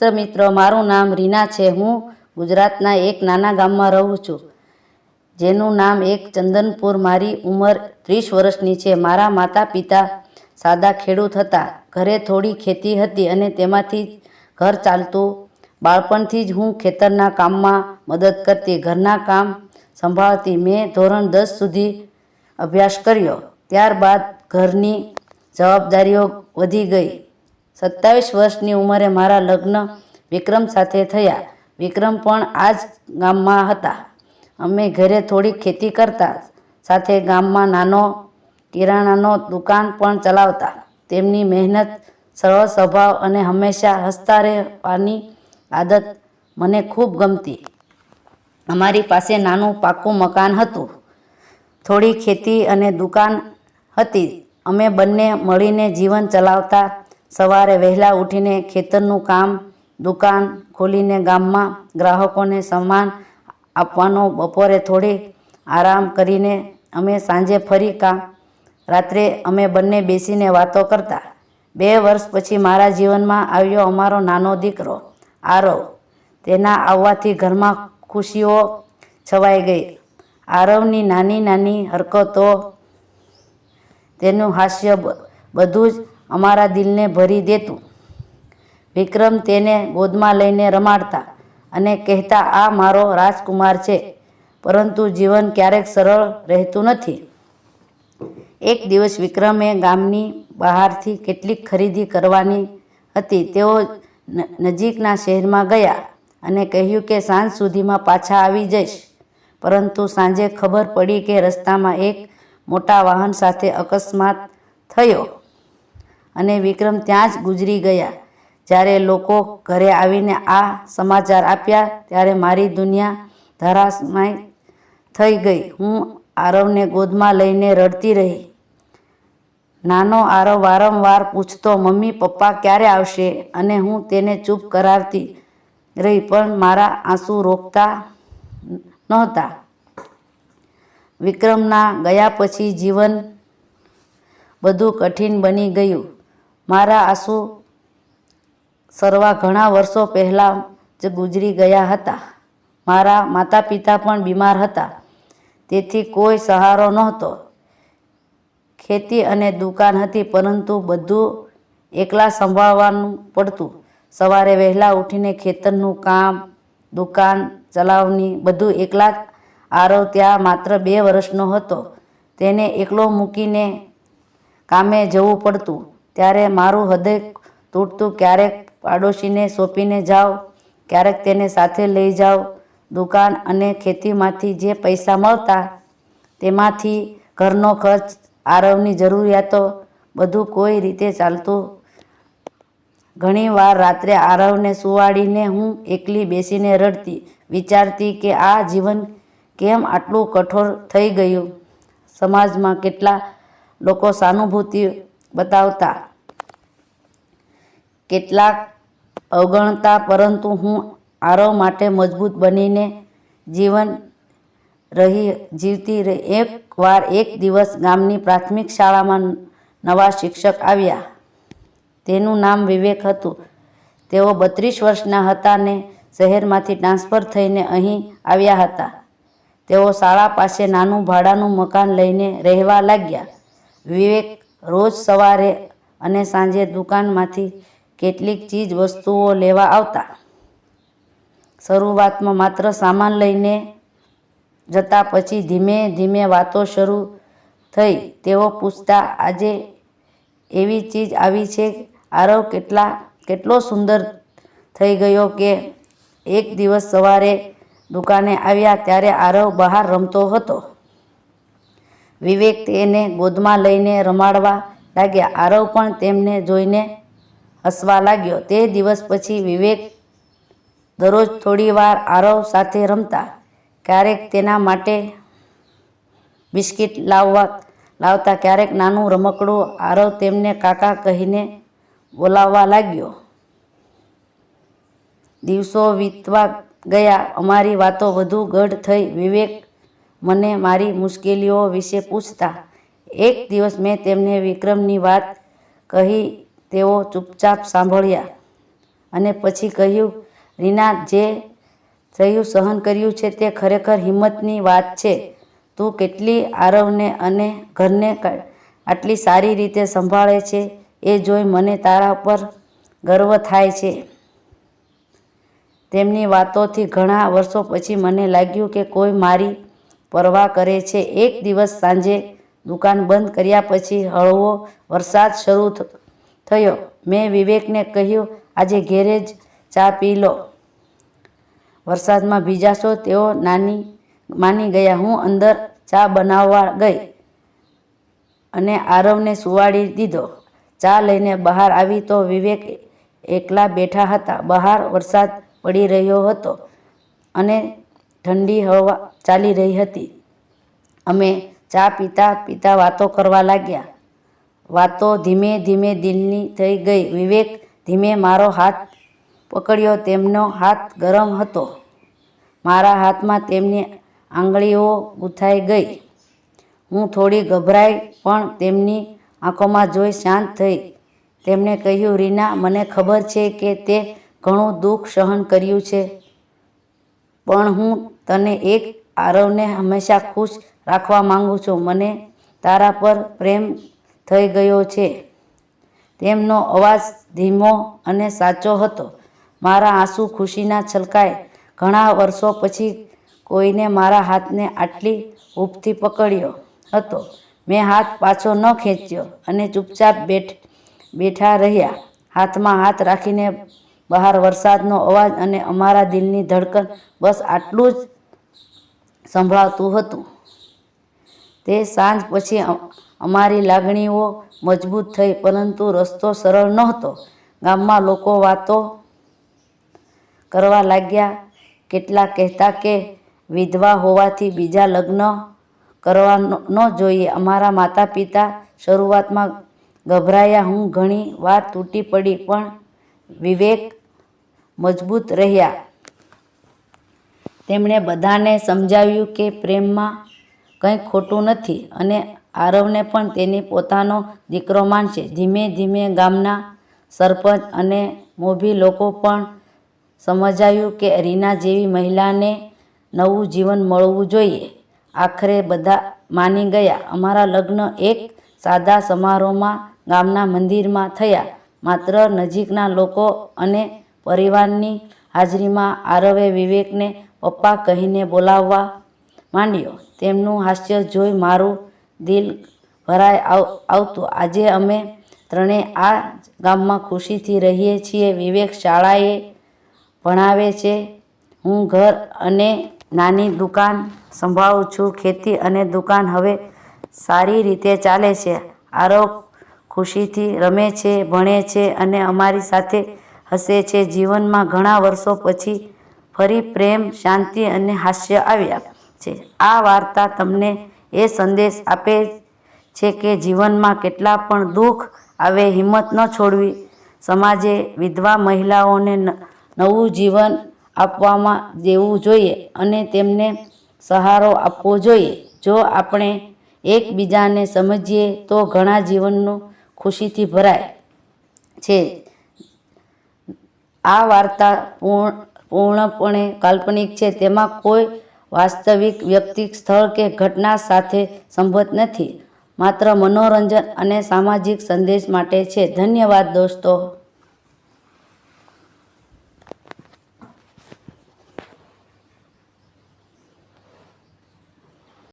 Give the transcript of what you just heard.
મિત્રો, મારું નામ રીના છે. હું ગુજરાતના એક નાના ગામમાં રહું છું, જેનું નામ એક ચંદનપુર. મારી ઉંમર 30 વર્ષની છે. મારા માતા પિતા સાદા ખેડૂત હતા. ઘરે થોડી ખેતી હતી અને તેમાંથી ઘર ચાલતું. બાળપણથી જ હું ખેતરના કામમાં મદદ કરતી, ઘરના કામ સંભાળતી. મેં ધોરણ 10 સુધી અભ્યાસ કર્યો. ત્યારબાદ ઘરની જવાબદારીઓ વધી ગઈ. 27 વર્ષની ઉંમરે મારા લગ્ન વિક્રમ સાથે થયા. વિક્રમ પણ આ જ ગામમાં હતા. અમે ઘરે થોડી ખેતી કરતા, સાથે ગામમાં નાનો કિરાણાનો દુકાન પણ ચલાવતા. તેમની મહેનત, સરળ સ્વભાવ અને હંમેશા હસતા રહેવાની આદત મને ખૂબ ગમતી. અમારી પાસે નાનું પાકું મકાન હતું, થોડી ખેતી અને દુકાન હતી. અમે બંને મળીને જીવન ચલાવતા. સવારે વહેલા ઉઠીને ખેતરનું કામ, દુકાન ખોલીને ગામમાં ગ્રાહકોને સામાન આપવાનો, બપોરે થોડી આરામ કરીને અમે સાંજે ફરી કામ. રાત્રે અમે બંને બેસીને વાતો કરતા. 2 વર્ષ પછી મારા જીવનમાં આવ્યો અમારો નાનો દીકરો આરવ. તેના આવવાથી ઘરમાં ખુશીઓ છવાઈ ગઈ. આરવની નાની નાની હરકતો, તેનું હાસ્ય બધું જ અમારા દિલને ભરી દેતું. વિક્રમ તેને ગોદમાં લઈને રમાડતા અને કહેતા, આ મારો રાજકુમાર છે. પરંતુ જીવન ક્યારેક સરળ રહેતું નથી. એક દિવસ વિક્રમે ગામની બહારથી કેટલીક ખરીદી કરવાની હતી. તેઓ નજીકના શહેરમાં ગયા અને કહ્યું કે સાંજ સુધીમાં પાછા આવી જઈશ. પરંતુ સાંજે ખબર પડી કે રસ્તામાં એક મોટા વાહન સાથે અકસ્માત થયો અને વિક્રમ ત્યાં જ ગુજરી ગયા. જ્યારે લોકો ઘરે આવીને આ સમાચાર આપ્યા ત્યારે મારી દુનિયા ધરાશાયી થઈ ગઈ. હું આરવને ગોદમાં લઈને રડતી રહી. નાનો આરવ વારંવાર પૂછતો, મમ્મી પપ્પા ક્યારે આવશે? અને હું તેને ચૂપ કરાવતી રહી, પણ મારા આંસુ રોકતા નહોતા. વિક્રમના ગયા પછી જીવન બધું કઠિન બની ગયું. મારા આંસુ સરવા ઘણા વર્ષો પહેલાં જ ગુજરી ગયા હતા. મારા માતા પિતા પણ બીમાર હતા, તેથી કોઈ સહારો નહોતો. ખેતી અને દુકાન હતી, પરંતુ બધું એકલા સંભાળવાનું પડતું. સવારે વહેલા ઉઠીને ખેતરનું કામ, દુકાન ચલાવવાની, બધું એકલા જ. આરવ ત્યાં માત્ર 2 વર્ષનો હતો. તેને એકલો મૂકીને કામે જવું પડતું, ત્યારે મારું હૃદય તૂટતું. ક્યારેક પાડોશીને સોંપીને જાઉં, ક્યારેક તેને સાથે લઈ જાઉં. દુકાન અને ખેતીમાંથી જે પૈસા મળતા તેમાંથી ઘરનો ખર્ચ, આરવની જરૂરિયાતો, બધું કોઈ રીતે ચાલતું. ઘણી વાર રાત્રે આરવને સુવાડીને હું એકલી બેસીને રડતી, વિચારતી કે આ જીવન કેમ આટલું કઠોર થઈ ગયું. સમાજમાં કેટલા લોકો સહાનુભૂતિ બતાવતા, કેટલાક અવગણતા, પરંતુ હું આરવ માટે મજબૂત બનીને જીવતી રહી. એક દિવસ ગામની પ્રાથમિક શાળામાં નવા શિક્ષક આવ્યા. તેનું નામ વિવેક હતું. તેઓ 32 વર્ષના હતા ને શહેરમાંથી ટ્રાન્સફર થઈને અહીં આવ્યા હતા. તેઓ શાળા પાસે નાનું ભાડાનું મકાન લઈને રહેવા લાગ્યા. વિવેક રોજ સવારે અને સાંજે દુકાનમાંથી કેટલીક ચીજ વસ્તુઓ લેવા આવતા. શરૂઆતમાં માત્ર સામાન લઈને જતા, પછી ધીમે ધીમે વાતો શરૂ થઈ. તેઓ પૂછતા, આજે એવી ચીજ આવી છે? આરવ કેટલો સુંદર થઈ ગયો કે? એક દિવસ સવારે દુકાને આવ્યા ત્યારે આરવ બહાર રમતો હતો. વિવેક તેને ગોદમાં લઈને રમાડવા લાગ્યા. આરવ પણ તેમને જોઈને હસવા લાગ્યો. તે દિવસ પછી વિવેક દરરોજ થોડીવાર આરવ સાથે રમતા. ક્યારેક તેના માટે બિસ્કિટ લાવતા, ક્યારેક નાનું રમકડું. આરવ તેમને કાકા કહીને બોલાવવા લાગ્યો. દિવસો વીતવા ગયા. અમારી વાતો વધુ ગાઢ થઈ. વિવેક મને મારી મુશ્કેલીઓ વિશે પૂછતા. એક દિવસ મેં તેમને વિક્રમની વાત કહી. તેઓ ચૂપચાપ સાંભળ્યા અને પછી કહ્યું, રીના, જે થયું સહન કર્યું છે તે ખરેખર હિંમતની વાત છે. તું કેટલી આરવને અને ઘરને આટલી સારી રીતે સંભાળે છે એ જોઈ મને તારા પર ગર્વ થાય છે. તેમની વાતોથી ઘણા વર્ષો પછી મને લાગ્યું કે કોઈ મારી પરવા કરે છે. એક દિવસ સાંજે દુકાન બંધ કર્યા પછી હળવો વરસાદ શરૂ થયો. મેં વિવેકને કહ્યું, આજે ઘેરે જ ચા પી લો. વરસાદમાં ભીંજાશો. તેઓ માની ગયા. હું અંદર ચા બનાવવા ગઈ અને આરવને સુવાડી દીધો. ચા લઈને બહાર આવી તો વિવેક એકલા બેઠા હતા. બહાર વરસાદ પડી રહ્યો હતો અને ઠંડી હવા ચાલી રહી હતી. અમે ચા પીતા પીતા વાતો કરવા લાગ્યા. વાતો ધીમે ધીમે દિલની થઈ ગઈ. વિવેક ધીમે મારો હાથ પકડ્યો. તેમનો હાથ ગરમ હતો. મારા હાથમાં તેમની આંગળીઓ ગૂંથાઈ ગઈ. હું થોડી ગભરાઈ પણ તેમની આંખોમાં જોઈ શાંત થઈ. તેમણે કહ્યું, રીના, મને ખબર છે કે તે ઘણું દુઃખ સહન કર્યું છે, પણ હું તને આરવને હંમેશા ખુશ રાખવા માંગુ છું. મને તારા પર પ્રેમ થઈ ગયો છે. તેમનો અવાજ ધીમો અને સાચો હતો. મારા આંસુ ખુશીના છલકાય. ઘણા વર્ષો પછી કોઈને મારા હાથને આટલી હૂંફથી પકડ્યો હતો. મેં હાથ પાછો ન ખેંચ્યો અને ચૂપચાપ બેઠા રહ્યા, હાથમાં હાથ રાખીને. બહાર વરસાદનો અવાજ અને અમારા દિલની ધડકન, બસ આટલું જ સંભળાતું હતું. તે સાંજ પછી અમારી લાગણીઓ મજબૂત થઈ, પરંતુ રસ્તો સરળ નહોતો. ગામમાં લોકો વાતો કરવા લાગ્યા. કેટલાક કહેતા કે વિધવા હોવાથી બીજા લગ્ન કરવા ન જોઈએ. અમારા માતા પિતા શરૂઆતમાં ગભરાયા. હું ઘણી વાર તૂટી પડી, પણ વિવેક મજબૂત રહ્યા. તેમણે બધાને સમજાવ્યું કે પ્રેમમાં કંઈ ખોટું નથી અને આરવને પણ તેની પોતાનો દીકરો માનશે. ધીમે ધીમે ગામના સરપંચ અને મોભી લોકો પણ સમજાયું કે રીના જેવી મહિલાને નવું જીવન મળવું જોઈએ. આખરે બધા માની ગયા. અમારા લગ્ન એક સાદા સમારોહમાં ગામના મંદિરમાં થયા. માત્ર નજીકના લોકો અને પરિવારની હાજરીમાં. આરવે વિવેકને પપ્પા કહીને બોલાવવા માંડ્યો. તેમનું હાસ્ય જોઈ મારું દિલ ભરાઈ આવતું. આજે અમે ત્રણેય આ જ ગામમાં ખુશીથી રહીએ છીએ. વિવેક શાળાએ ભણાવે છે. હું ઘર અને નાની દુકાન સંભાળું છું. ખેતી અને દુકાન હવે સારી રીતે ચાલે છે. આરવ ખુશીથી રમે છે, ભણે છે અને અમારી સાથે હસે છે. જીવનમાં ઘણા વર્ષો પછી ફરી પ્રેમ, શાંતિ અને હાસ્ય આવ્યા છે. આ વાર્તા તમને એ સંદેશ આપે છે કે જીવનમાં કેટલા પણ દુઃખ આવે, હિંમત ન છોડવી. સમાજે વિધવા મહિલાઓને નવું જીવન આપવામાં દેવું જોઈએ અને તેમને સહારો આપવો જોઈએ. જો આપણે એકબીજાને સમજીએ તો ઘણા જીવનનું ખુશીથી ભરાય છે. આ વાર્તા પૂર્ણપણે કાલ્પનિક છે. તેમાં કોઈ વાસ્તવિક વ્યક્તિ, સ્થળ કે ઘટના સાથે સંબંધ નથી. માત્ર મનોરંજન અને સામાજિક સંદેશ માટે છે. ધન્યવાદ દોસ્તો.